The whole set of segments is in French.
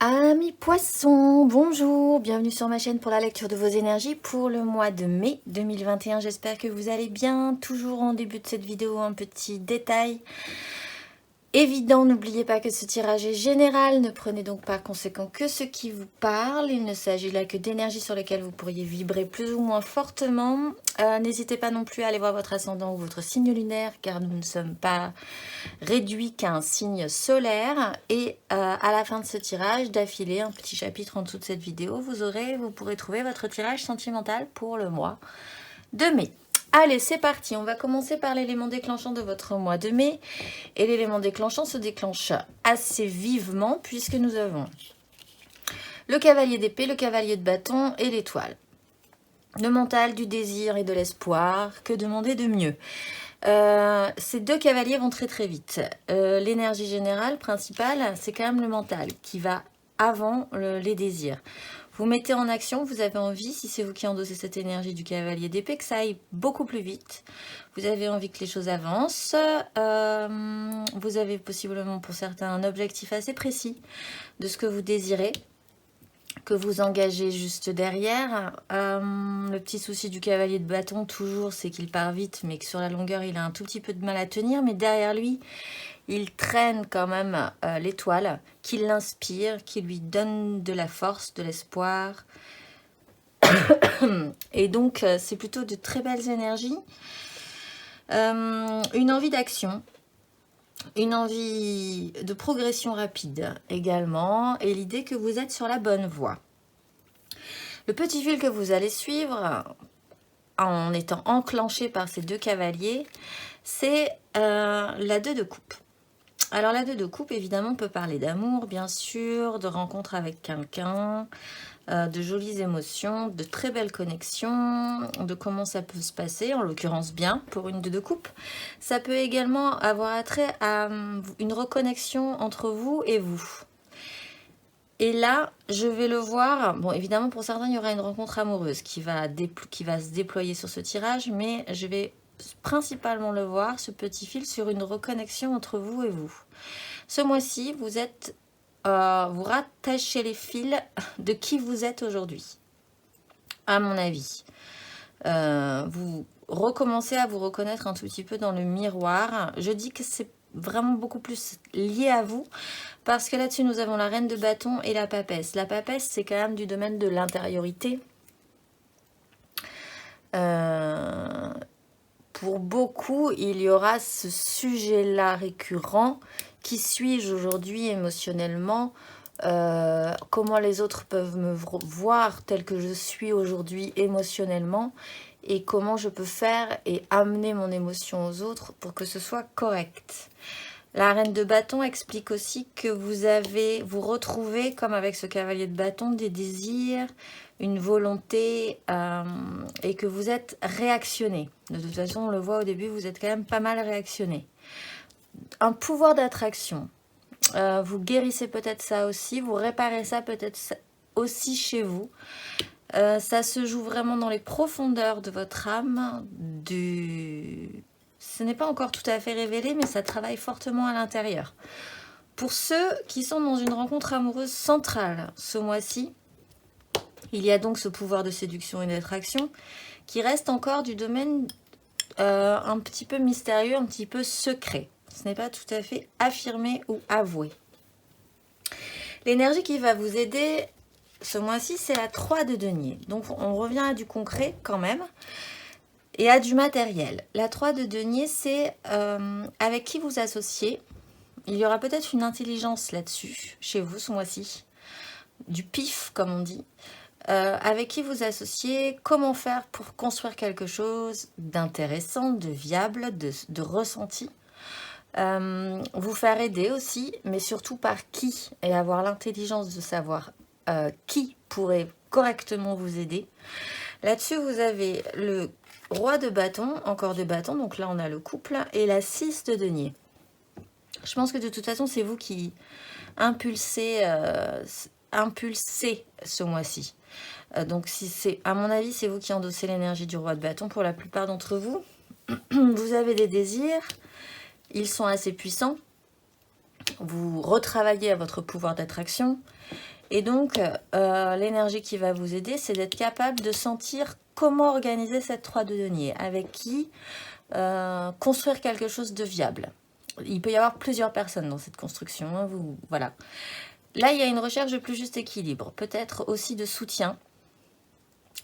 Amis poissons, bonjour, bienvenue sur ma chaîne pour la lecture de vos énergies pour le mois de mai 2021. J'espère que vous allez bien. Toujours en début de cette vidéo, un petit détail évident, n'oubliez pas que ce tirage est général, ne prenez donc par conséquent que ce qui vous parle. Il ne s'agit là que d'énergies sur lesquelles vous pourriez vibrer plus ou moins fortement. N'hésitez pas non plus à aller voir votre ascendant ou votre signe lunaire, car nous ne sommes pas réduits qu'à un signe solaire. Et à la fin de ce tirage, d'affilée, un petit chapitre en dessous de cette vidéo, vous pourrez trouver votre tirage sentimental pour le mois de mai. Allez, c'est parti, on va commencer par l'élément déclenchant de votre mois de mai. Et l'élément déclenchant se déclenche assez vivement puisque nous avons le cavalier d'épée, le cavalier de bâton et l'étoile. Le mental, du désir et de l'espoir, que demander de mieux? Ces deux cavaliers vont très très vite. L'énergie générale principale, c'est quand même le mental qui va avant les désirs. Vous mettez en action, vous avez envie, si c'est vous qui endossez cette énergie du cavalier d'épée, que ça aille beaucoup plus vite. Vous avez envie que les choses avancent. Vous avez possiblement pour certains un objectif assez précis de ce que vous désirez, que vous engagez juste derrière. Le petit souci du cavalier de bâton, toujours, c'est qu'il part vite, mais que sur la longueur, il a un tout petit peu de mal à tenir. Mais derrière lui, il traîne quand même l'étoile qui l'inspire, qui lui donne de la force, de l'espoir. Et donc, c'est plutôt de très belles énergies. Une envie d'action, une envie de progression rapide également, et l'idée que vous êtes sur la bonne voie. Le petit fil que vous allez suivre, en étant enclenché par ces deux cavaliers, c'est la 2 de coupe. Alors la 2 de coupe, évidemment, peut parler d'amour, bien sûr, de rencontre avec quelqu'un, de jolies émotions, de très belles connexions, de comment ça peut se passer, en l'occurrence bien, pour une 2 de coupe. Ça peut également avoir attrait à une reconnexion entre vous et vous. Et là, je vais le voir, bon évidemment pour certains il y aura une rencontre amoureuse qui va se déployer sur ce tirage, mais je vais principalement le voir, ce petit fil, sur une reconnexion entre vous et vous. Ce mois-ci, vous rattachez les fils de qui vous êtes aujourd'hui, à mon avis. Vous recommencez à vous reconnaître un tout petit peu dans le miroir. Je dis que c'est vraiment beaucoup plus lié à vous, parce que là-dessus, nous avons la reine de bâton et la papesse. La papesse, c'est quand même du domaine de l'intériorité. Pour beaucoup, il y aura ce sujet-là récurrent. Qui suis-je aujourd'hui émotionnellement? Comment les autres peuvent me voir tel que je suis aujourd'hui émotionnellement? Et comment je peux faire et amener mon émotion aux autres pour que ce soit correct? La reine de bâton explique aussi que vous retrouvez, comme avec ce cavalier de bâton, des désirs, une volonté et que vous êtes réactionné. De toute façon, on le voit au début, vous êtes quand même pas mal réactionné. Un pouvoir d'attraction. Vous guérissez peut-être ça aussi, vous réparez ça peut-être aussi chez vous. Ça se joue vraiment dans les profondeurs de votre âme, ce n'est pas encore tout à fait révélé, mais ça travaille fortement à l'intérieur. Pour ceux qui sont dans une rencontre amoureuse centrale ce mois-ci, il y a donc ce pouvoir de séduction et d'attraction qui reste encore du domaine un petit peu mystérieux, un petit peu secret. Ce n'est pas tout à fait affirmé ou avoué. L'énergie qui va vous aider ce mois-ci, c'est la 3 de denier. Donc on revient à du concret quand même. Et à du matériel. La 3 de denier, c'est avec qui vous associez. Il y aura peut-être une intelligence là-dessus, chez vous ce mois-ci. Du pif, comme on dit. Avec qui vous associez, comment faire pour construire quelque chose d'intéressant, de viable, de ressenti. Vous faire aider aussi, mais surtout par qui. Et avoir l'intelligence de savoir qui pourrait correctement vous aider. Là-dessus, vous avez le roi de bâton, encore de bâton, donc là on a le couple, et la 6 de denier. Je pense que de toute façon, c'est vous qui impulsez ce mois-ci. Donc si c'est, à mon avis, c'est vous qui endossez l'énergie du roi de bâton pour la plupart d'entre vous. Vous avez des désirs, ils sont assez puissants. vous retravaillez à votre pouvoir d'attraction. Et donc, l'énergie qui va vous aider, c'est d'être capable de sentir comment organiser cette 3 de denier, avec qui construire quelque chose de viable. Il peut y avoir plusieurs personnes dans cette construction, hein, voilà. Là, il y a une recherche de plus juste équilibre, peut-être aussi de soutien.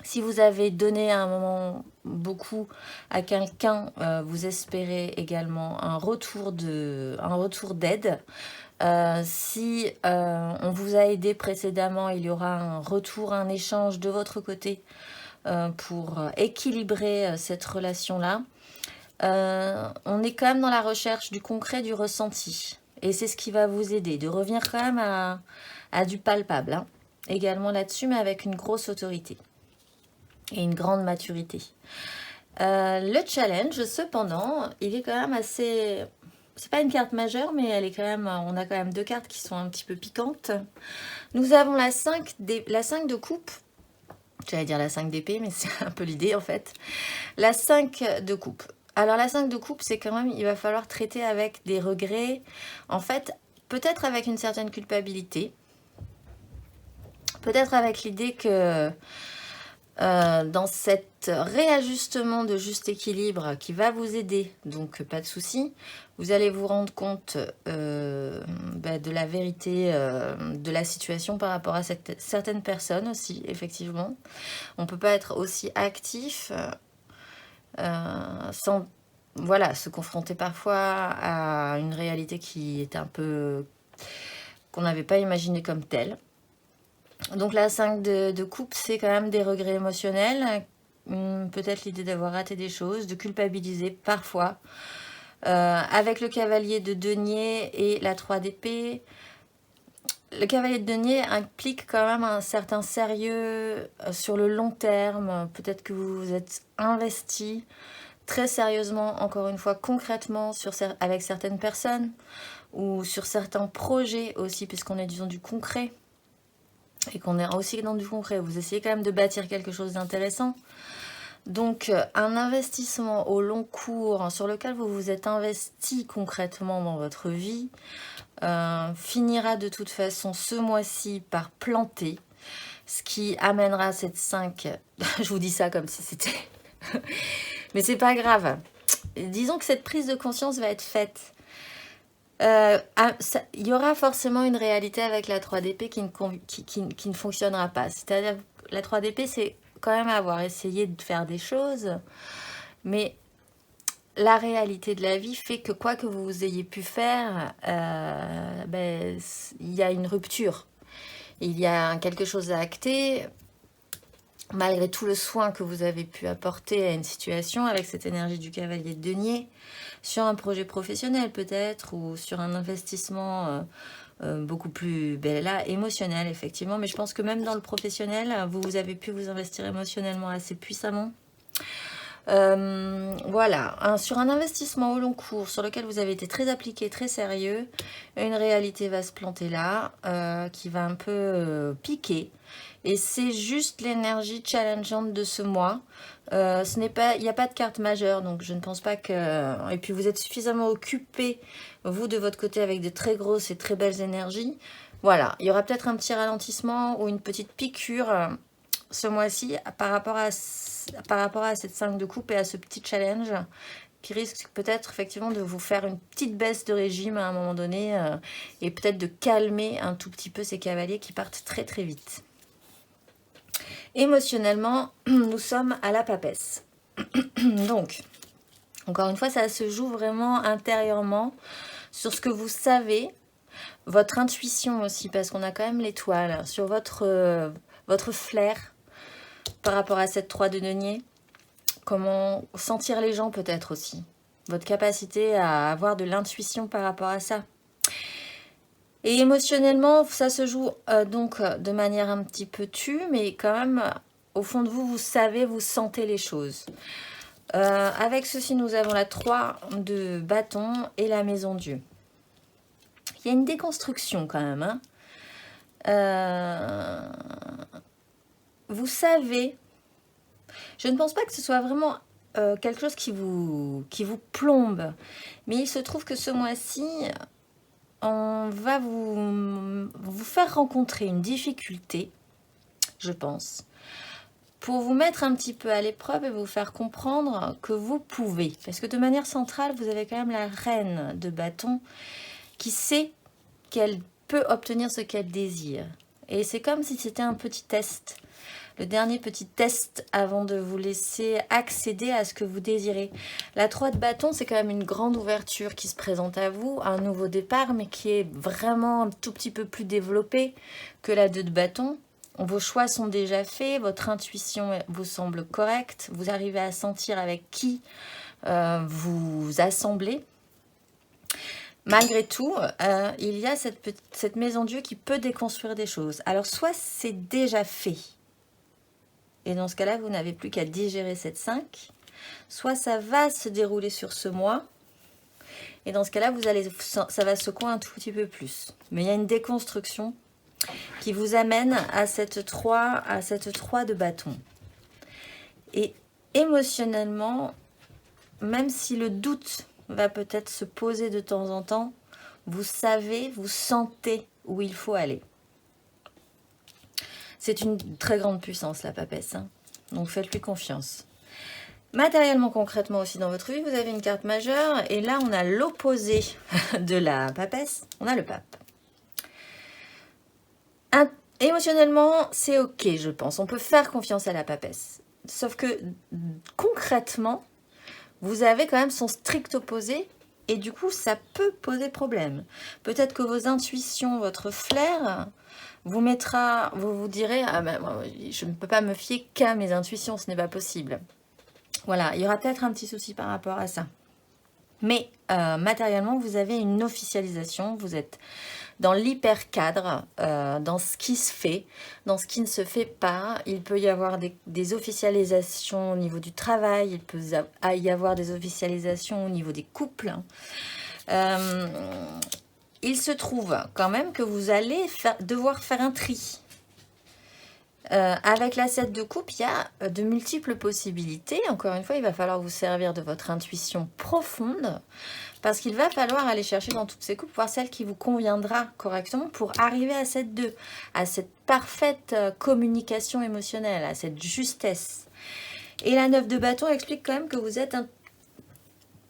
Si vous avez donné à un moment beaucoup à quelqu'un, vous espérez également un retour d'aide. Si on vous a aidé précédemment, il y aura un retour, un échange de votre côté pour équilibrer cette relation-là. On est quand même dans la recherche du concret, du ressenti. Et c'est ce qui va vous aider, de revenir quand même à du palpable. Hein. Également là-dessus, mais avec une grosse autorité et une grande maturité. Le challenge, cependant, il est quand même assez... C'est pas une carte majeure, mais elle est quand même, on a quand même 2 cartes qui sont un petit peu piquantes. Nous avons la 5 de coupe. J'allais dire la 5 d'épée, mais c'est un peu l'idée en fait. La 5 de coupe. Alors la 5 de coupe, c'est quand même, il va falloir traiter avec des regrets. En fait, peut-être avec une certaine culpabilité. Peut-être avec l'idée que dans cet réajustement de juste équilibre qui va vous aider, donc pas de souci, vous allez vous rendre compte de la vérité de la situation par rapport à certaines personnes aussi, effectivement. On ne peut pas être aussi actif sans se confronter parfois à une réalité qui est un peu... qu'on n'avait pas imaginé comme telle. Donc la 5 de coupe, c'est quand même des regrets émotionnels, peut-être l'idée d'avoir raté des choses, de culpabiliser parfois. Avec le cavalier de denier et la 3 d'épée, le cavalier de denier implique quand même un certain sérieux sur le long terme. Peut-être que vous vous êtes investi très sérieusement, encore une fois, concrètement avec certaines personnes ou sur certains projets aussi, puisqu'on est disons du concret. Et qu'on est aussi dans du concret, vous essayez quand même de bâtir quelque chose d'intéressant. Donc, un investissement au long cours sur lequel vous vous êtes investi concrètement dans votre vie finira de toute façon ce mois-ci par planter, ce qui amènera cette 5. Je vous dis ça comme si c'était... Mais c'est pas grave. Disons que cette prise de conscience va être faite. Il y aura forcément une réalité avec la 3 d'épée qui ne fonctionnera pas. C'est-à-dire que la 3 d'épée, c'est quand même avoir essayé de faire des choses, mais la réalité de la vie fait que quoi que vous ayez pu faire, il y a une rupture. Il y a quelque chose à acter, malgré tout le soin que vous avez pu apporter à une situation avec cette énergie du cavalier de denier, sur un projet professionnel peut-être, ou sur un investissement beaucoup plus émotionnel effectivement, mais je pense que même dans le professionnel, vous avez pu vous investir émotionnellement assez puissamment. Voilà, sur un investissement au long cours sur lequel vous avez été très appliqué, très sérieux, une réalité va se planter là, qui va un peu piquer. Et c'est juste l'énergie challengeante de ce mois. Il n'y a pas de carte majeure, donc je ne pense pas que... Et puis vous êtes suffisamment occupé, vous de votre côté, avec de très grosses et très belles énergies. Voilà, il y aura peut-être un petit ralentissement ou une petite piqûre ce mois-ci par rapport à cette 5 de coupe et à ce petit challenge qui risque peut-être effectivement de vous faire une petite baisse de régime à un moment donné et peut-être de calmer un tout petit peu ces cavaliers qui partent très très vite. Émotionnellement, nous sommes à la papesse. Donc, encore une fois, ça se joue vraiment intérieurement sur ce que vous savez, votre intuition aussi, parce qu'on a quand même l'étoile, sur votre flair par rapport à cette 3 de denier. Comment sentir les gens peut-être aussi. Votre capacité à avoir de l'intuition par rapport à ça. Et émotionnellement, ça se joue donc de manière un petit peu tue, mais quand même, au fond de vous, vous savez, vous sentez les choses. Avec ceci, nous avons la 3 de bâton et la maison Dieu. Il y a une déconstruction quand même. Hein. Vous savez, je ne pense pas que ce soit vraiment quelque chose qui vous plombe, mais il se trouve que ce mois-ci... on va vous faire rencontrer une difficulté, je pense, pour vous mettre un petit peu à l'épreuve et vous faire comprendre que vous pouvez. Parce que de manière centrale, vous avez quand même la reine de bâton qui sait qu'elle peut obtenir ce qu'elle désire. Et c'est comme si c'était un petit test. Le dernier petit test avant de vous laisser accéder à ce que vous désirez. La 3 de bâton, c'est quand même une grande ouverture qui se présente à vous, un nouveau départ, mais qui est vraiment un tout petit peu plus développé que la 2 de bâton. Vos choix sont déjà faits, votre intuition vous semble correcte, vous arrivez à sentir avec qui vous assemblez. Malgré tout, il y a cette maison Dieu qui peut déconstruire des choses. Alors, soit c'est déjà fait, et dans ce cas-là, vous n'avez plus qu'à digérer cette 5, soit ça va se dérouler sur ce mois, et dans ce cas-là, ça va secouer un tout petit peu plus. Mais il y a une déconstruction qui vous amène à cette 3 de bâton. Et émotionnellement, même si le doute va peut-être se poser de temps en temps, vous savez, vous sentez où il faut aller. C'est une très grande puissance, la papesse, hein. Donc faites-lui confiance. Matériellement, concrètement aussi dans votre vie, vous avez une carte majeure, et là on a l'opposé de la papesse, on a le pape. Émotionnellement, c'est ok, je pense. On peut faire confiance à la papesse. Sauf que concrètement, vous avez quand même son strict opposé et du coup, ça peut poser problème. Peut-être que vos intuitions, votre flair, vous direz, ah ben, je ne peux pas me fier qu'à mes intuitions, ce n'est pas possible. Voilà, il y aura peut-être un petit souci par rapport à ça. Mais matériellement, vous avez une officialisation, vous êtes dans l'hyper-cadre, dans ce qui se fait, dans ce qui ne se fait pas. Il peut y avoir des officialisations au niveau du travail, il peut y avoir des officialisations au niveau des couples. Il se trouve quand même que vous allez devoir faire un tri. Avec la 7 de coupe, il y a de multiples possibilités. Encore une fois, il va falloir vous servir de votre intuition profonde parce qu'il va falloir aller chercher dans toutes ces coupes, voir celle qui vous conviendra correctement pour arriver à cette 2, à cette parfaite communication émotionnelle, à cette justesse. Et la 9 de bâton explique quand même que vous êtes,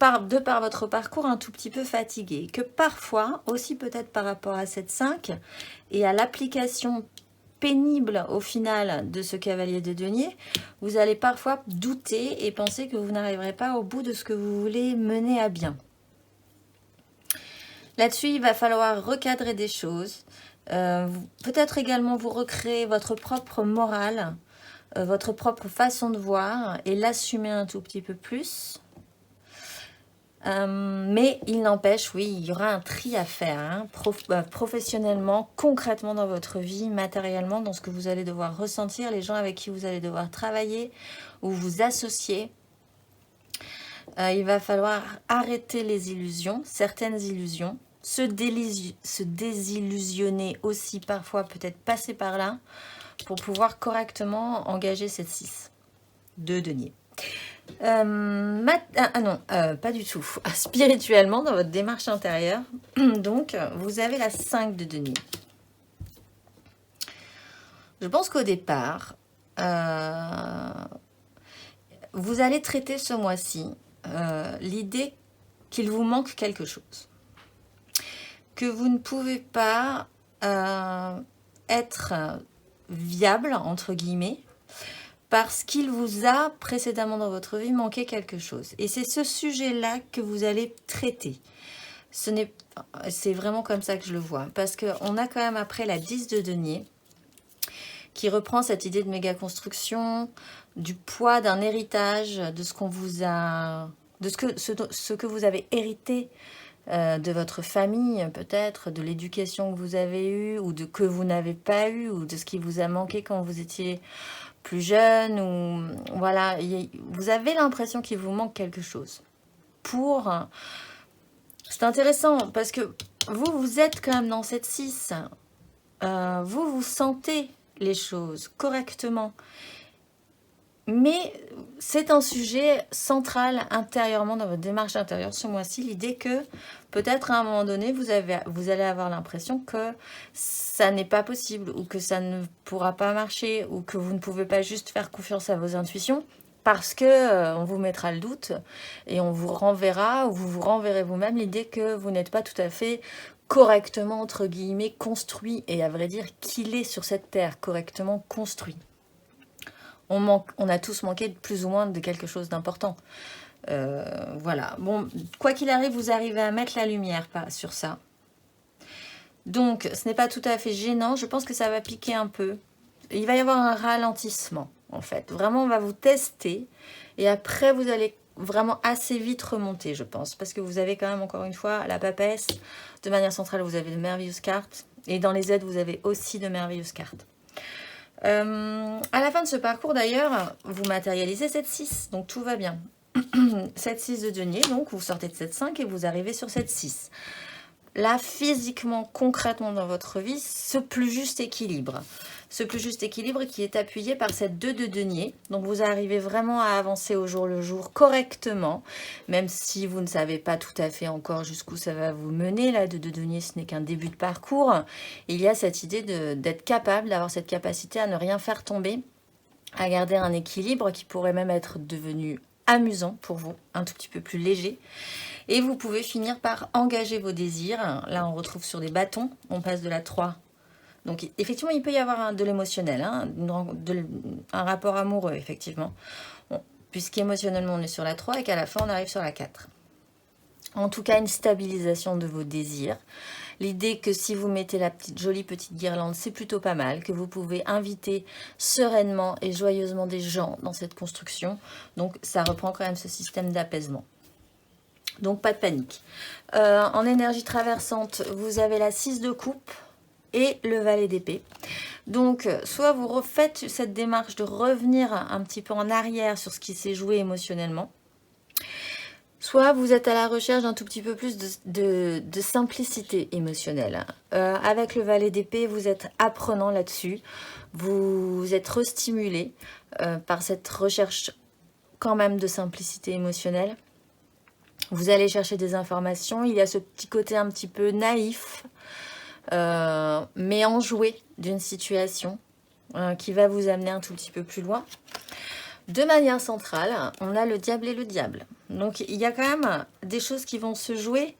de par votre parcours, un tout petit peu fatigué. Que parfois, aussi peut-être par rapport à cette 5 et à l'application pénible au final de ce cavalier de denier, vous allez parfois douter et penser que vous n'arriverez pas au bout de ce que vous voulez mener à bien. Là-dessus, il va falloir recadrer des choses, peut-être également vous recréer votre propre morale, votre propre façon de voir et l'assumer un tout petit peu plus. Mais il n'empêche, oui, il y aura un tri à faire, hein, professionnellement, concrètement dans votre vie, matériellement, dans ce que vous allez devoir ressentir, les gens avec qui vous allez devoir travailler ou vous associer. Il va falloir arrêter les illusions, certaines illusions, se désillusionner aussi, parfois peut-être passer par là, pour pouvoir correctement engager cette 6 de denier. Pas du tout. Spirituellement, dans votre démarche intérieure, donc, vous avez la 5 de denier. Je pense qu'au départ, vous allez traiter ce mois-ci l'idée qu'il vous manque quelque chose. Que vous ne pouvez pas être viable, entre guillemets, parce qu'il vous a précédemment dans votre vie manqué quelque chose. Et c'est ce sujet-là que vous allez traiter. C'est vraiment comme ça que je le vois. Parce qu'on a quand même après la 10 de denier qui reprend cette idée de méga construction, du poids d'un héritage, de ce qu'on vous a, de ce que vous avez hérité de votre famille, peut-être, de l'éducation que vous avez eue ou de que vous n'avez pas eu, ou de ce qui vous a manqué quand vous étiez plus jeune, ou voilà, vous avez l'impression qu'il vous manque quelque chose. C'est intéressant parce que vous êtes quand même dans cette 6. Vous sentez les choses correctement. Mais c'est un sujet central intérieurement dans votre démarche intérieure ce mois-ci. L'idée que peut-être à un moment donné, vous allez avoir l'impression que ça n'est pas possible ou que ça ne pourra pas marcher ou que vous ne pouvez pas juste faire confiance à vos intuitions parce que on vous mettra le doute et on vous renverra ou vous vous renverrez vous-même l'idée que vous n'êtes pas tout à fait correctement, entre guillemets, construit et à vrai dire qu'il est sur cette terre correctement construit. On a tous manqué de plus ou moins de quelque chose d'important. Voilà. Bon, quoi qu'il arrive, vous arrivez à mettre la lumière sur ça. Donc, ce n'est pas tout à fait gênant. Je pense que ça va piquer un peu. Il va y avoir un ralentissement, en fait. Vraiment, on va vous tester. Et après, vous allez vraiment assez vite remonter, je pense. Parce que vous avez quand même, encore une fois, la papesse. De manière centrale, vous avez de merveilleuses cartes. Et dans les aides, vous avez aussi de merveilleuses cartes. À la fin de ce parcours d'ailleurs, vous matérialisez cette 6, donc tout va bien. Cette 6 de denier, donc vous sortez de cette 5 et vous arrivez sur cette 6. Là, physiquement, concrètement dans votre vie, ce plus juste équilibre. Ce plus juste équilibre qui est appuyé par cette 2 de denier. Donc vous arrivez vraiment à avancer au jour le jour correctement, même si vous ne savez pas tout à fait encore jusqu'où ça va vous mener. Là, 2 de denier, ce n'est qu'un début de parcours. Il y a cette idée d'être capable, d'avoir cette capacité à ne rien faire tomber, à garder un équilibre qui pourrait même être devenu amusant pour vous, un tout petit peu plus léger. Et vous pouvez finir par engager vos désirs. Là, on retrouve sur des bâtons. On passe de la 3. Donc, effectivement, il peut y avoir de l'émotionnel, hein, un rapport amoureux, effectivement. Bon, puisqu'émotionnellement, on est sur la 3 et qu'à la fin, on arrive sur la 4. En tout cas, une stabilisation de vos désirs. L'idée que si vous mettez la jolie petite guirlande, c'est plutôt pas mal, que vous pouvez inviter sereinement et joyeusement des gens dans cette construction. Donc, ça reprend quand même ce système d'apaisement. Donc, pas de panique. En énergie traversante, vous avez la 6 de coupe et le valet d'épée. Donc, soit vous refaites cette démarche de revenir un petit peu en arrière sur ce qui s'est joué émotionnellement, soit vous êtes à la recherche d'un tout petit peu plus de simplicité émotionnelle. Avec le valet d'épée, vous êtes apprenant là-dessus. Vous êtes restimulé par cette recherche quand même de simplicité émotionnelle. Vous allez chercher des informations. Il y a ce petit côté un petit peu naïf, mais enjoué d'une situation qui va vous amener un tout petit peu plus loin. De manière centrale, on a le diable et le diable. Donc, il y a quand même des choses qui vont se jouer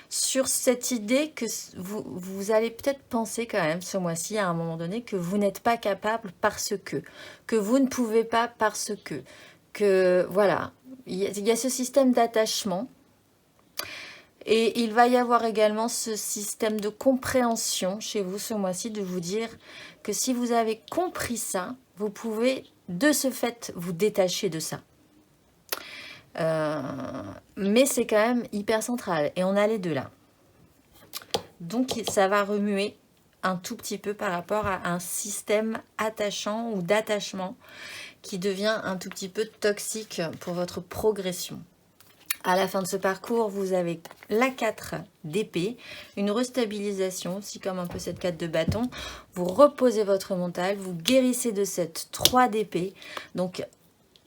sur cette idée que vous allez peut-être penser quand même ce mois-ci, à un moment donné, que vous n'êtes pas capable parce que vous ne pouvez pas parce que voilà, il y a ce système d'attachement. Et il va y avoir également ce système de compréhension chez vous ce mois-ci, de vous dire que si vous avez compris ça, vous pouvez de ce fait vous détacher de ça. Mais c'est quand même hyper central et on a les deux là. Donc ça va remuer un tout petit peu par rapport à un système attachant ou d'attachement qui devient un tout petit peu toxique pour votre progression. À la fin de ce parcours, vous avez la 4 d'épée, une restabilisation, aussi comme un peu cette 4 de bâton. Vous reposez votre mental, vous guérissez de cette 3 d'épée. Donc,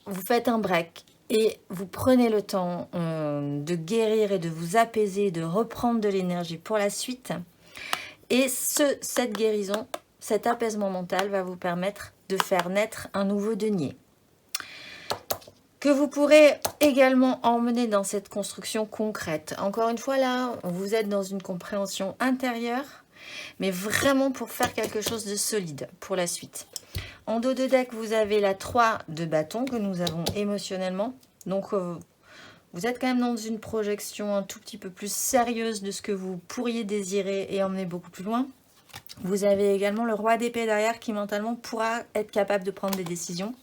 vous faites un break et vous prenez le temps de guérir et de vous apaiser, de reprendre de l'énergie pour la suite. Et cette guérison, cet apaisement mental va vous permettre de faire naître un nouveau denier, que vous pourrez également emmener dans cette construction concrète. Encore une fois, là, vous êtes dans une compréhension intérieure, mais vraiment pour faire quelque chose de solide pour la suite. En dos de deck, vous avez la 3 de bâton que nous avons émotionnellement. Donc, vous êtes quand même dans une projection un tout petit peu plus sérieuse de ce que vous pourriez désirer et emmener beaucoup plus loin. Vous avez également le roi d'épée derrière qui mentalement pourra être capable de prendre des décisions.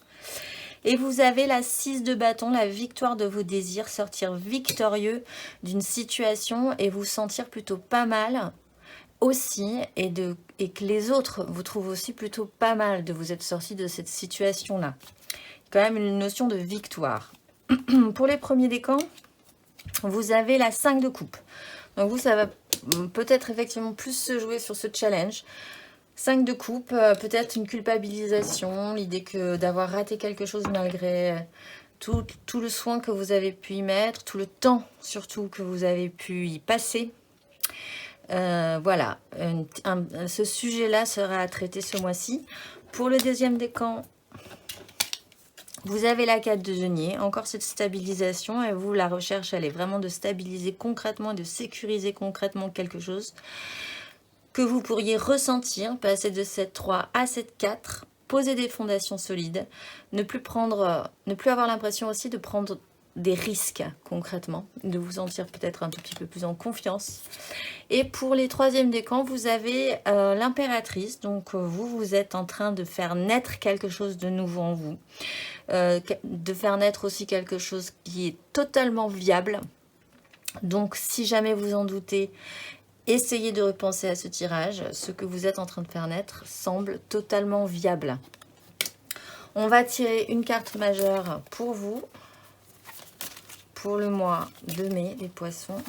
Et vous avez la 6 de bâton, la victoire de vos désirs, sortir victorieux d'une situation et vous sentir plutôt pas mal aussi, et que les autres vous trouvent aussi plutôt pas mal de vous être sorti de cette situation-là. Quand même une notion de victoire. Pour les premiers décans, vous avez la 5 de coupe. Donc vous, ça va peut-être effectivement plus se jouer sur ce challenge. 5 de coupe, peut-être une culpabilisation, l'idée que d'avoir raté quelque chose malgré tout le soin que vous avez pu y mettre, tout le temps surtout que vous avez pu y passer. Voilà, ce sujet-là sera à traiter ce mois-ci. Pour le deuxième décan, vous avez la 4 de denier, encore cette stabilisation, et vous, la recherche, elle est vraiment de stabiliser concrètement, de sécuriser concrètement quelque chose que vous pourriez ressentir, passer de 7-3 à 7-4, poser des fondations solides, ne plus avoir l'impression aussi de prendre des risques concrètement, de vous sentir peut-être un tout petit peu plus en confiance. Et pour les troisièmes décans, vous avez l'impératrice, donc vous êtes en train de faire naître quelque chose de nouveau en vous, de faire naître aussi quelque chose qui est totalement viable. Donc si jamais vous en doutez, essayez de repenser à ce tirage. Ce que vous êtes en train de faire naître semble totalement viable. On va tirer une carte majeure pour vous, pour le mois de mai, les poissons.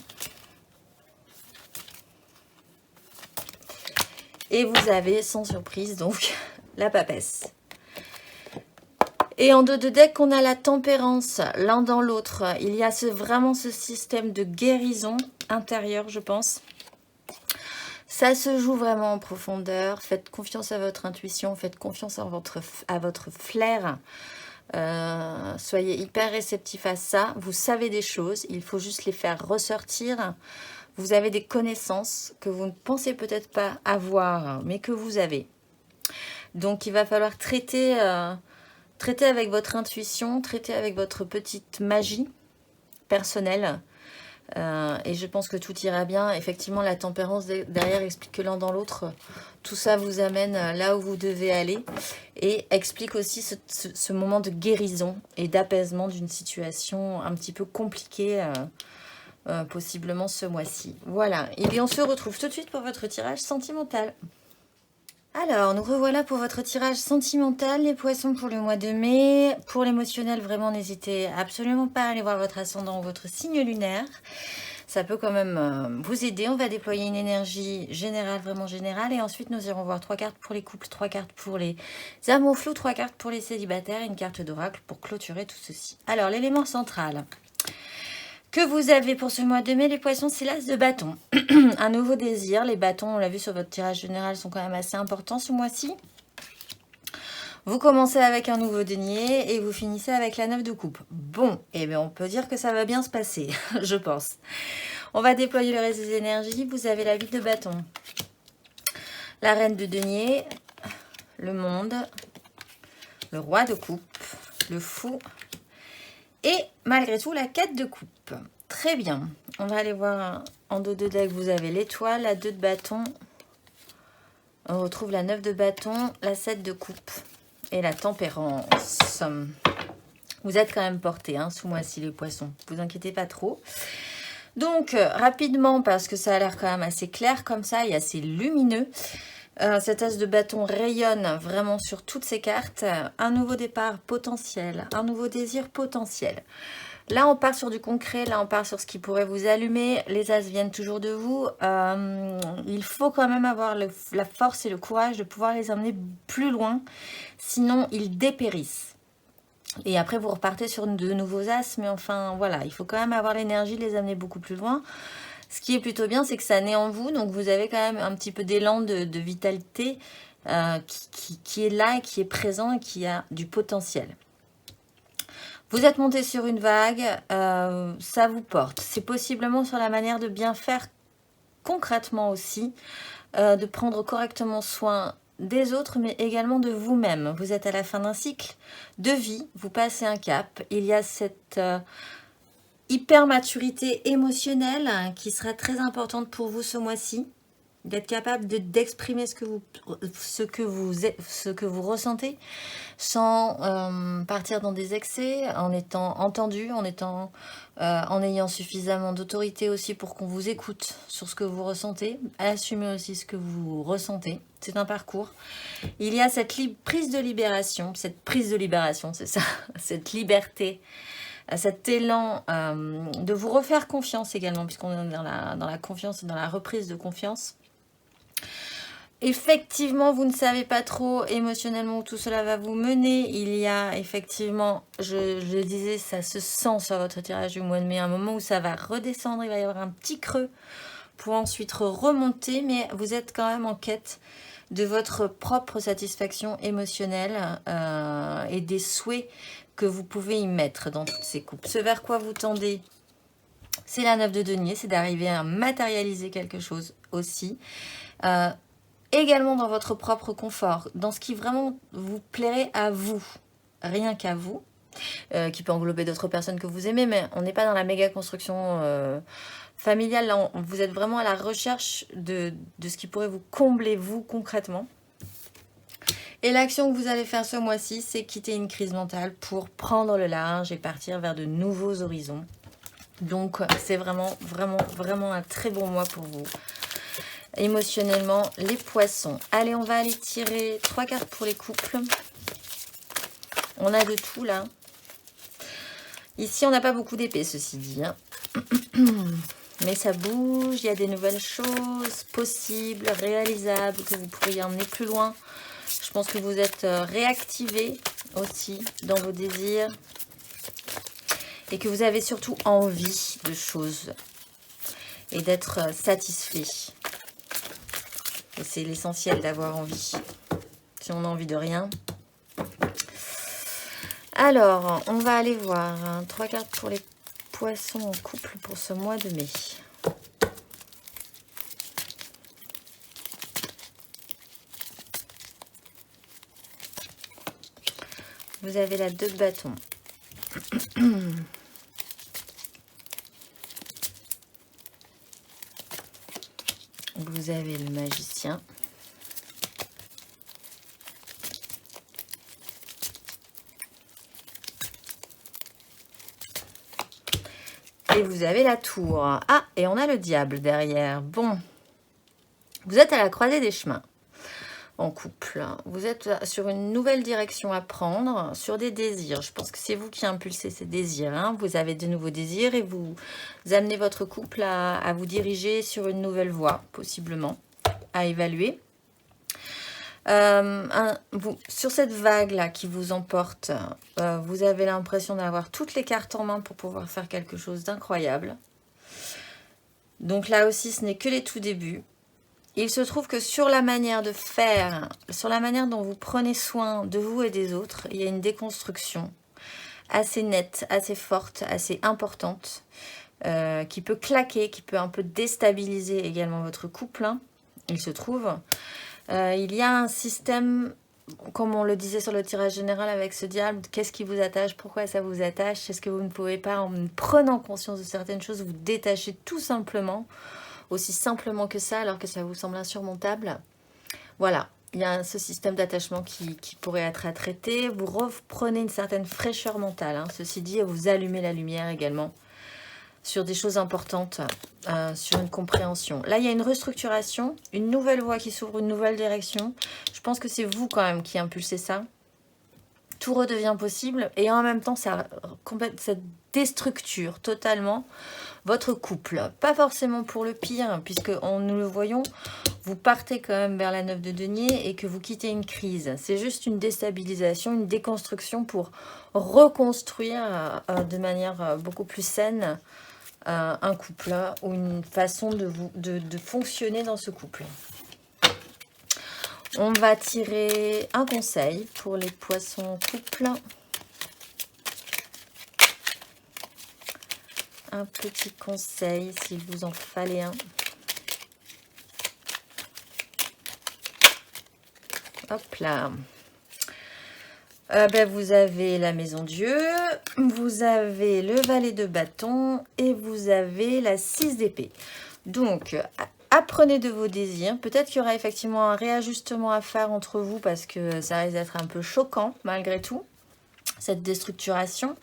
Et vous avez, sans surprise, donc, la papesse. Et en dos de deck, on a la tempérance, l'un dans l'autre. Il y a vraiment ce système de guérison intérieure, je pense. Ça se joue vraiment en profondeur. Faites confiance à votre intuition, faites confiance à votre flair. Soyez hyper réceptifs à ça. Vous savez des choses, il faut juste les faire ressortir. Vous avez des connaissances que vous ne pensez peut-être pas avoir, mais que vous avez. Donc il va falloir traiter avec votre intuition, traiter avec votre petite magie personnelle. Et je pense que tout ira bien. Effectivement, la tempérance derrière explique que l'un dans l'autre, tout ça vous amène là où vous devez aller et explique aussi ce moment de guérison et d'apaisement d'une situation un petit peu compliquée, possiblement ce mois-ci. Voilà, et bien on se retrouve tout de suite pour votre tirage sentimental. Alors, nous revoilà pour votre tirage sentimental, les poissons, pour le mois de mai. Pour l'émotionnel, vraiment, n'hésitez absolument pas à aller voir votre ascendant ou votre signe lunaire. Ça peut quand même vous aider. On va déployer une énergie générale, vraiment générale. Et ensuite, nous irons voir 3 cartes pour les couples, 3 cartes pour les amours flous, 3 cartes pour les célibataires et une carte d'oracle pour clôturer tout ceci. Alors, l'élément central que vous avez pour ce mois de mai, les poissons, c'est l'as de bâton. Un nouveau désir. Les bâtons, on l'a vu sur votre tirage général, sont quand même assez importants ce mois-ci. Vous commencez avec un nouveau denier et vous finissez avec la 9 de coupe. Bon, eh bien on peut dire que ça va bien se passer, je pense. On va déployer le reste des énergies. Vous avez la 8 de bâton, la reine de denier, le monde, le roi de coupe, le fou et malgré tout la 4 de coupe. Très bien. On va aller voir en dos de deck. Vous avez l'étoile, la 2 de bâton. On retrouve la 9 de bâton, la 7 de coupe et la tempérance. Vous êtes quand même portés ce mois-ci les poissons. Ne vous inquiétez pas trop. Donc rapidement, parce que ça a l'air quand même assez clair comme ça et assez lumineux. Cet as de bâton rayonne vraiment sur toutes ces cartes. Un nouveau départ potentiel, un nouveau désir potentiel. Là, on part sur du concret, là, on part sur ce qui pourrait vous allumer. Les as viennent toujours de vous. Il faut quand même avoir la force et le courage de pouvoir les emmener plus loin. Sinon, ils dépérissent. Et après, vous repartez sur de nouveaux as. Mais enfin, voilà, il faut quand même avoir l'énergie de les amener beaucoup plus loin. Ce qui est plutôt bien, c'est que ça naît en vous. Donc, vous avez quand même un petit peu d'élan de vitalité qui est là et qui est présent et qui a du potentiel. Vous êtes monté sur une vague, ça vous porte. C'est possiblement sur la manière de bien faire concrètement aussi, de prendre correctement soin des autres, mais également de vous-même. Vous êtes à la fin d'un cycle de vie, vous passez un cap. Il y a cette hyper maturité émotionnelle qui sera très importante pour vous ce mois-ci. D'être capable d'exprimer ce que vous ressentez sans partir dans des excès, en étant entendu, en ayant suffisamment d'autorité aussi pour qu'on vous écoute sur ce que vous ressentez, assumez aussi ce que vous ressentez. C'est un parcours. Il y a cette prise de libération, c'est ça, cette liberté, cet élan de vous refaire confiance également, puisqu'on est dans la confiance et dans la reprise de confiance. Effectivement, vous ne savez pas trop émotionnellement où tout cela va vous mener. Il y a effectivement, je le disais, ça se sent sur votre tirage du mois de mai, un moment où ça va redescendre, il va y avoir un petit creux pour ensuite remonter, mais vous êtes quand même en quête de votre propre satisfaction émotionnelle et des souhaits que vous pouvez y mettre dans toutes ces coupes. Ce vers quoi vous tendez, c'est la 9 de denier, c'est d'arriver à matérialiser quelque chose aussi. Également dans votre propre confort, dans ce qui vraiment vous plairait à vous, rien qu'à vous, qui peut englober d'autres personnes que vous aimez, mais on n'est pas dans la méga construction familiale, là vous êtes vraiment à la recherche de ce qui pourrait vous combler vous concrètement. Et l'action que vous allez faire ce mois-ci, c'est quitter une crise mentale pour prendre le large et partir vers de nouveaux horizons. Donc c'est vraiment un très bon mois pour vous. Émotionnellement, les poissons. Allez, on va aller tirer 3 cartes pour les couples. On a de tout là. Ici, on n'a pas beaucoup d'épées, ceci dit. Hein. Mais ça bouge, il y a des nouvelles choses possibles, réalisables, que vous pourriez emmener plus loin. Je pense que vous êtes réactivé aussi dans vos désirs. Et que vous avez surtout envie de choses. Et d'être satisfait. Et c'est l'essentiel d'avoir envie. Si on n'a envie de rien. Alors, on va aller voir. 3 cartes pour les poissons en couple pour ce mois de mai. Vous avez la 2 de bâton. Vous avez le magicien. Et vous avez la tour. Ah, et on a le diable derrière. Bon, vous êtes à la croisée des chemins en couple. Vous êtes sur une nouvelle direction à prendre, sur des désirs. Je pense que c'est vous qui impulsez ces désirs. Hein. Vous avez de nouveaux désirs et vous amenez votre couple à vous diriger sur une nouvelle voie, possiblement, à évaluer. Sur cette vague-là qui vous emporte, vous avez l'impression d'avoir toutes les cartes en main pour pouvoir faire quelque chose d'incroyable. Donc là aussi, ce n'est que les tout débuts. Il se trouve que sur la manière de faire, sur la manière dont vous prenez soin de vous et des autres, il y a une déconstruction assez nette, assez forte, assez importante, qui peut claquer, qui peut un peu déstabiliser également votre couple. Hein, il se trouve. Il y a un système, comme on le disait sur le tirage général avec ce diable, qu'est-ce qui vous attache, pourquoi ça vous attache, est-ce que vous ne pouvez pas, en prenant conscience de certaines choses, vous détacher tout simplement, aussi simplement que ça, alors que ça vous semble insurmontable. Voilà, il y a ce système d'attachement qui pourrait être à traiter. Vous reprenez une certaine fraîcheur mentale, hein, ceci dit, et vous allumez la lumière également sur des choses importantes, sur une compréhension. Là, il y a une restructuration, une nouvelle voie qui s'ouvre, une nouvelle direction. Je pense que c'est vous quand même qui impulsez ça. Tout redevient possible et en même temps, ça déstructure totalement votre couple. Pas forcément pour le pire, puisque nous le voyons, vous partez quand même vers la 9 de denier et que vous quittez une crise. C'est juste une déstabilisation, une déconstruction pour reconstruire de manière beaucoup plus saine un couple ou une façon de fonctionner dans ce couple. On va tirer un conseil pour les poissons couple. Un petit conseil s'il vous en fallait un. Hop là. Vous avez la maison Dieu, vous avez le valet de bâton et vous avez la 6 d'épée. Donc, apprenez de vos désirs. Peut-être qu'il y aura effectivement un réajustement à faire entre vous parce que ça risque d'être un peu choquant malgré tout. Cette déstructuration,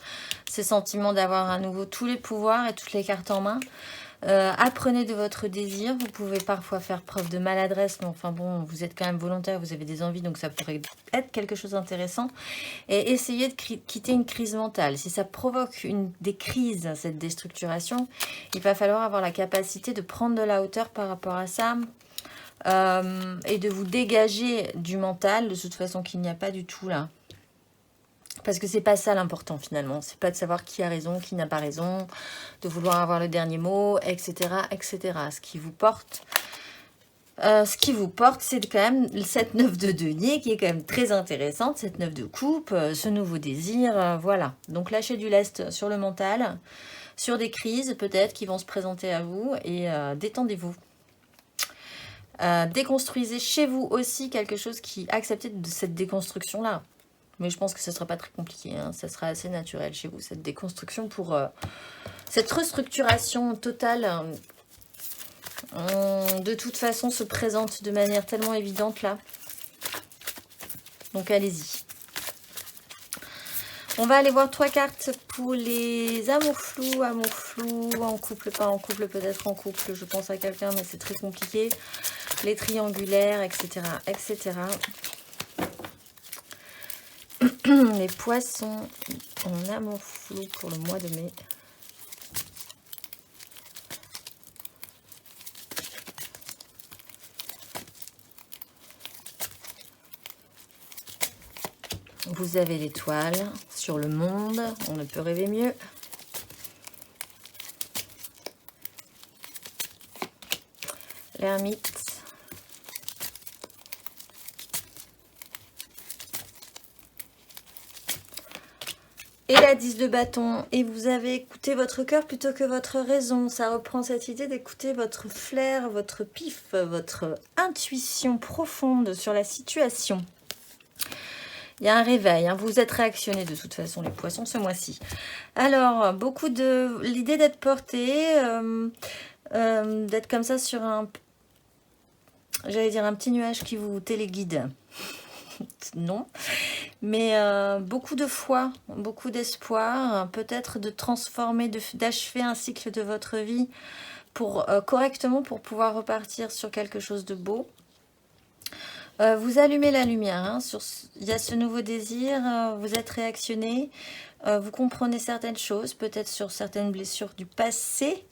ce sentiment d'avoir à nouveau tous les pouvoirs et toutes les cartes en main. Apprenez de votre désir. Vous pouvez parfois faire preuve de maladresse, mais enfin bon, vous êtes quand même volontaire, vous avez des envies, donc ça pourrait être quelque chose d'intéressant. Et essayez de quitter une crise mentale. Si ça provoque des crises, cette déstructuration, il va falloir avoir la capacité de prendre de la hauteur par rapport à ça. et de vous dégager du mental, de toute façon qu'il n'y a pas du tout là. Parce que c'est pas ça l'important finalement, c'est pas de savoir qui a raison, qui n'a pas raison, de vouloir avoir le dernier mot, etc. etc. Ce qui vous porte, c'est quand même cette 9 de denier qui est quand même très intéressante, cette 9 de coupe, ce nouveau désir, voilà. Donc lâchez du lest sur le mental, sur des crises peut-être qui vont se présenter à vous et détendez-vous. Déconstruisez chez vous aussi quelque chose qui acceptez de cette déconstruction-là. Mais je pense que ce ne sera pas très compliqué, hein. Ça sera assez naturel chez vous, cette déconstruction pour cette restructuration totale. De toute façon, se présente de manière tellement évidente là. Donc allez-y. On va aller voir 3 cartes pour les amours flous, en couple, pas en couple, peut-être en couple. Je pense à quelqu'un, mais c'est très compliqué. Les triangulaires, etc., etc. Les poissons en amour flou pour le mois de mai. Vous avez l'étoile sur le monde, on ne peut rêver mieux. L'ermite. Et la 10 de bâton. Et vous avez écouté votre cœur plutôt que votre raison. Ça reprend cette idée d'écouter votre flair, votre pif, votre intuition profonde sur la situation. Il y a un réveil, hein. Vous êtes réactionnés de toute façon, les poissons, ce mois-ci. Alors, beaucoup de... L'idée d'être porté, d'être comme ça sur un... J'allais dire un petit nuage qui vous téléguide. Non. Mais beaucoup de foi, beaucoup d'espoir, peut-être de transformer, d'achever un cycle de votre vie pour correctement pour pouvoir repartir sur quelque chose de beau. Vous allumez la lumière, hein, il y a ce nouveau désir, vous êtes réactionné, vous comprenez certaines choses, peut-être sur certaines blessures du passé,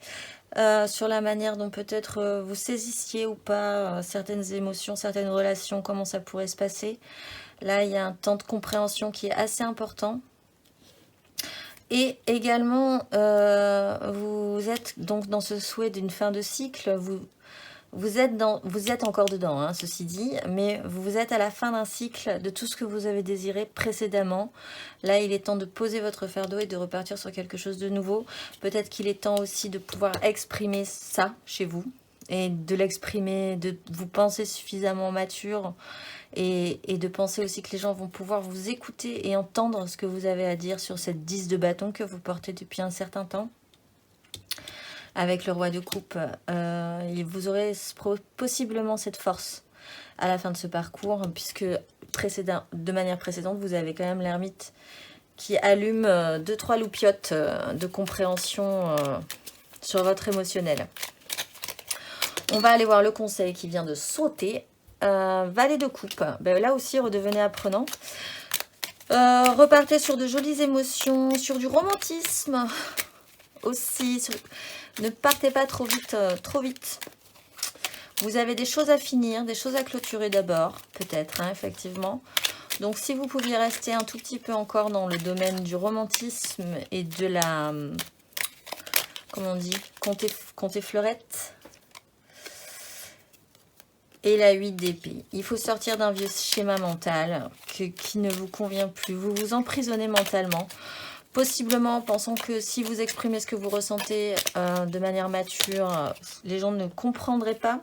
sur la manière dont peut-être vous saisissiez ou pas certaines émotions, certaines relations, comment ça pourrait se passer. Là, il y a un temps de compréhension qui est assez important. Et également, vous êtes donc dans ce souhait d'une fin de cycle, vous êtes encore dedans, hein, ceci dit, mais vous êtes à la fin d'un cycle de tout ce que vous avez désiré précédemment. Là, il est temps de poser votre fardeau et de repartir sur quelque chose de nouveau. Peut-être qu'il est temps aussi de pouvoir exprimer ça chez vous et de l'exprimer, de vous penser suffisamment mature et de penser aussi que les gens vont pouvoir vous écouter et entendre ce que vous avez à dire sur cette 10 de bâton que vous portez depuis un certain temps. Avec le roi de coupe, vous aurez possiblement cette force à la fin de ce parcours, puisque de manière précédente, vous avez quand même l'ermite qui allume 2-3 loupiottes de compréhension sur votre émotionnel. On va aller voir le conseil qui vient de sauter. Valet de coupe, ben, là aussi redevenez apprenant. Repartez sur de jolies émotions, sur du romantisme aussi. Ne partez pas trop vite, trop vite. Vous avez des choses à finir, des choses à clôturer d'abord, peut-être, hein, effectivement. Donc, si vous pouviez rester un tout petit peu encore dans le domaine du romantisme et de la... Comment on dit? Compter fleurette. Et la 8 d'épée. Il faut sortir d'un vieux schéma mental qui ne vous convient plus. Vous vous emprisonnez mentalement. Possiblement en pensant que si vous exprimez ce que vous ressentez de manière mature, les gens ne comprendraient pas.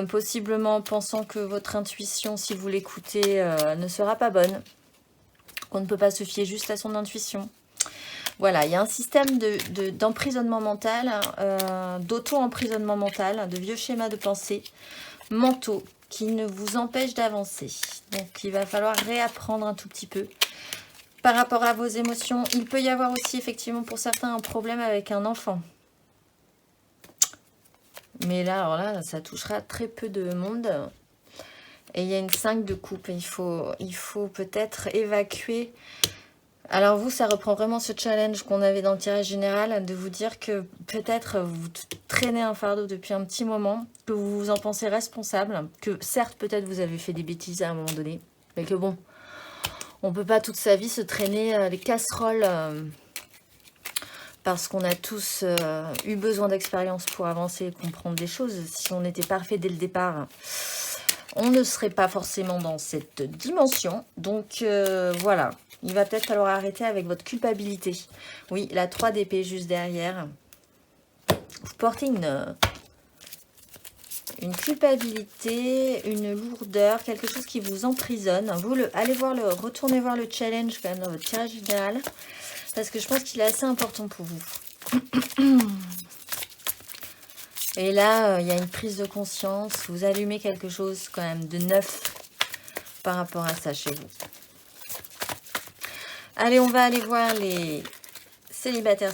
Possiblement en pensant que votre intuition, si vous l'écoutez, ne sera pas bonne. On ne peut pas se fier juste à son intuition. Voilà, il y a un système d'emprisonnement mental, d'auto-emprisonnement mental, de vieux schémas de pensée mentaux qui ne vous empêchent d'avancer. Donc, il va falloir réapprendre un tout petit peu. Par rapport à vos émotions, il peut y avoir aussi, effectivement, pour certains, un problème avec un enfant. Mais là, alors là, ça touchera très peu de monde. Et il y a une 5 de coupe. Il faut peut-être évacuer Alors vous, ça reprend vraiment ce challenge qu'on avait dans le tirage général, de vous dire que peut-être vous traînez un fardeau depuis un petit moment, que vous vous en pensez responsable, que certes, peut-être vous avez fait des bêtises à un moment donné, mais que bon, on ne peut pas toute sa vie se traîner les casseroles parce qu'on a tous eu besoin d'expérience pour avancer et comprendre des choses. Si on était parfait dès le départ, on ne serait pas forcément dans cette dimension. Donc voilà, il va peut-être falloir arrêter avec votre culpabilité. Oui, la 3 d'épée juste derrière. Vous portez une culpabilité, une lourdeur, quelque chose qui vous emprisonne. Vous retournez voir le challenge quand même dans votre tirage général, parce que je pense qu'il est assez important pour vous. Et là, il y a une prise de conscience. Vous allumez quelque chose quand même de neuf par rapport à ça chez vous. Allez, on va aller voir les célibataires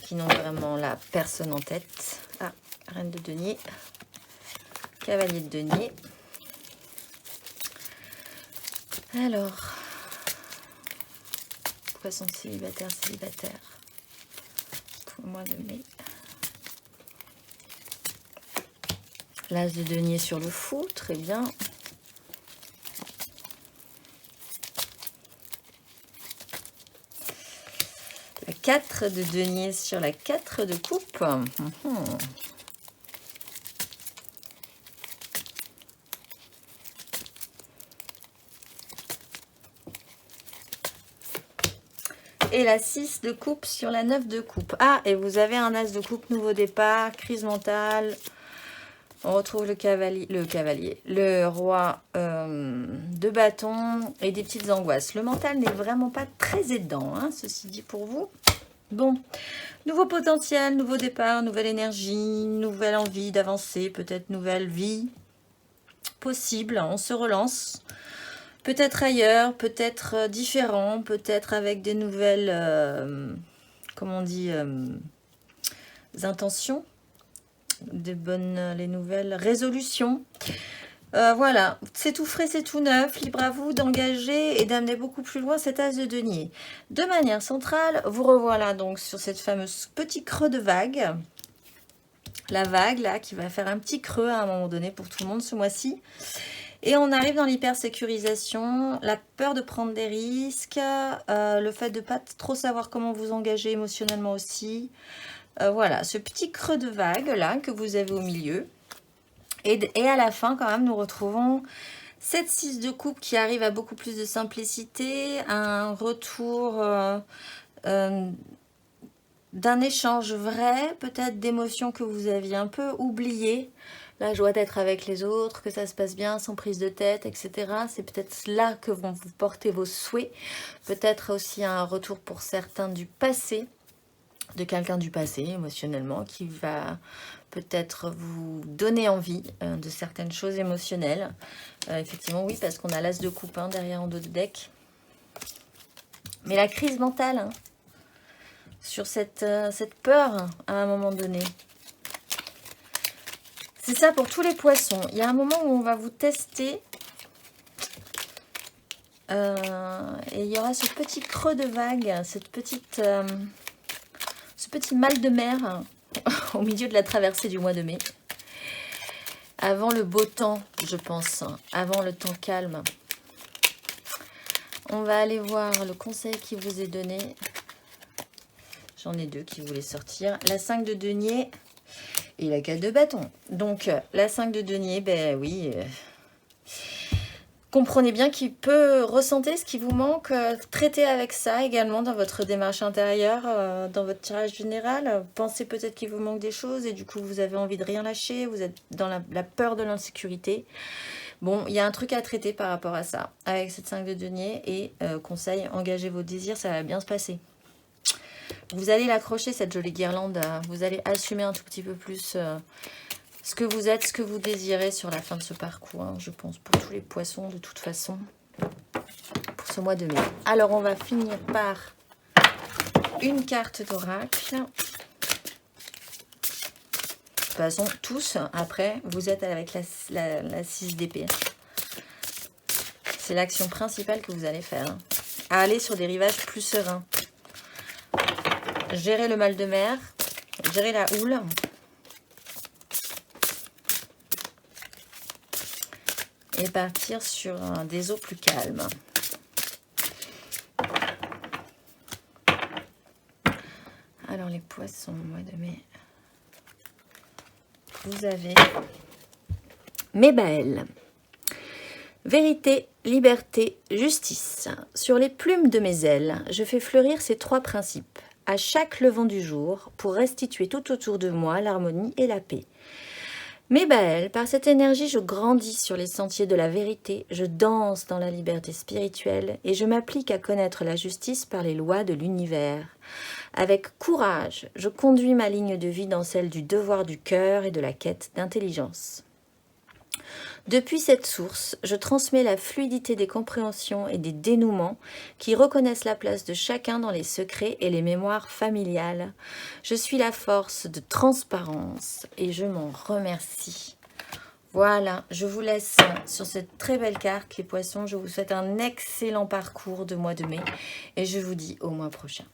qui n'ont vraiment la personne en tête. Ah, reine de denier, cavalier de denier. Alors, poisson célibataire pour le mois de mai. L'as de denier sur le fou, très bien. La 4 de denier sur la 4 de coupe. Et la 6 de coupe sur la 9 de coupe. Ah, et vous avez un as de coupe, nouveau départ, crise mentale. On retrouve le roi de bâton et des petites angoisses. Le mental n'est vraiment pas très aidant, hein, ceci dit pour vous. Bon, nouveau potentiel, nouveau départ, nouvelle énergie, nouvelle envie d'avancer, peut-être nouvelle vie possible. On se relance. Peut-être ailleurs, peut-être différent, peut-être avec des nouvelles, comment on dit, intentions. Les nouvelles résolutions. Voilà, c'est tout frais, c'est tout neuf. Libre à vous d'engager et d'amener beaucoup plus loin cet as de denier. De manière centrale, vous revoilà donc sur cette fameuse petit creux de vague. La vague là qui va faire un petit creux à un moment donné pour tout le monde ce mois-ci. Et on arrive dans l'hypersécurisation, la peur de prendre des risques, le fait de ne pas trop savoir comment vous engager émotionnellement aussi. Voilà, ce petit creux de vague là que vous avez au milieu. Et à la fin, quand même, nous retrouvons cette 6 de coupe qui arrive à beaucoup plus de simplicité, un retour d'un échange vrai, peut-être d'émotions que vous aviez un peu oubliées. La joie d'être avec les autres, que ça se passe bien, sans prise de tête, etc. C'est peut-être là que vont vous porter vos souhaits. Peut-être aussi un retour pour certains du passé, de quelqu'un du passé émotionnellement, qui va peut-être vous donner envie de certaines choses émotionnelles. Effectivement, oui, parce qu'on a l'as de coupe derrière en dos de deck. Mais la crise mentale, hein, sur cette peur à un moment donné. C'est ça pour tous les poissons. Il y a un moment où on va vous tester. Et il y aura ce petit creux de vague, ce petit mal de mer au milieu de la traversée du mois de mai. Avant le beau temps, je pense. Avant le temps calme. On va aller voir le conseil qui vous est donné. J'en ai deux qui voulaient sortir. La 5 de denier et la 4 de bâton. Donc, la 5 de denier, ben oui. Comprenez bien qu'il peut ressentir ce qui vous manque. Traitez avec ça également dans votre démarche intérieure, dans votre tirage général. Pensez peut-être qu'il vous manque des choses et du coup, vous avez envie de rien lâcher. Vous êtes dans la peur de l'insécurité. Bon, il y a un truc à traiter par rapport à ça. Avec cette 5 de denier et conseil, engagez vos désirs, ça va bien se passer. Vous allez l'accrocher, cette jolie guirlande. Vous allez assumer un tout petit peu plus ce que vous êtes, ce que vous désirez sur la fin de ce parcours. Hein, je pense pour tous les poissons, de toute façon, pour ce mois de mai. Alors, on va finir par une carte d'oracle. De toute façon, tous, après, vous êtes avec la 6 d'épée. C'est l'action principale que vous allez faire. Hein. À aller sur des rivages plus sereins. Gérer le mal de mer. Gérer la houle. Et partir sur des eaux plus calmes. Alors les poissons, mois de mai. Vous avez Mébaël. Vérité, liberté, justice. Sur les plumes de mes ailes, je fais fleurir ces 3 principes. À chaque levant du jour, pour restituer tout autour de moi l'harmonie et la paix. Mébaël, par cette énergie, je grandis sur les sentiers de la vérité, je danse dans la liberté spirituelle et je m'applique à connaître la justice par les lois de l'univers. Avec courage, je conduis ma ligne de vie dans celle du devoir du cœur et de la quête d'intelligence. Depuis cette source, je transmets la fluidité des compréhensions et des dénouements qui reconnaissent la place de chacun dans les secrets et les mémoires familiales. Je suis la force de transparence et je m'en remercie. Voilà, je vous laisse sur cette très belle carte, les poissons. Je vous souhaite un excellent parcours de mois de mai et je vous dis au mois prochain.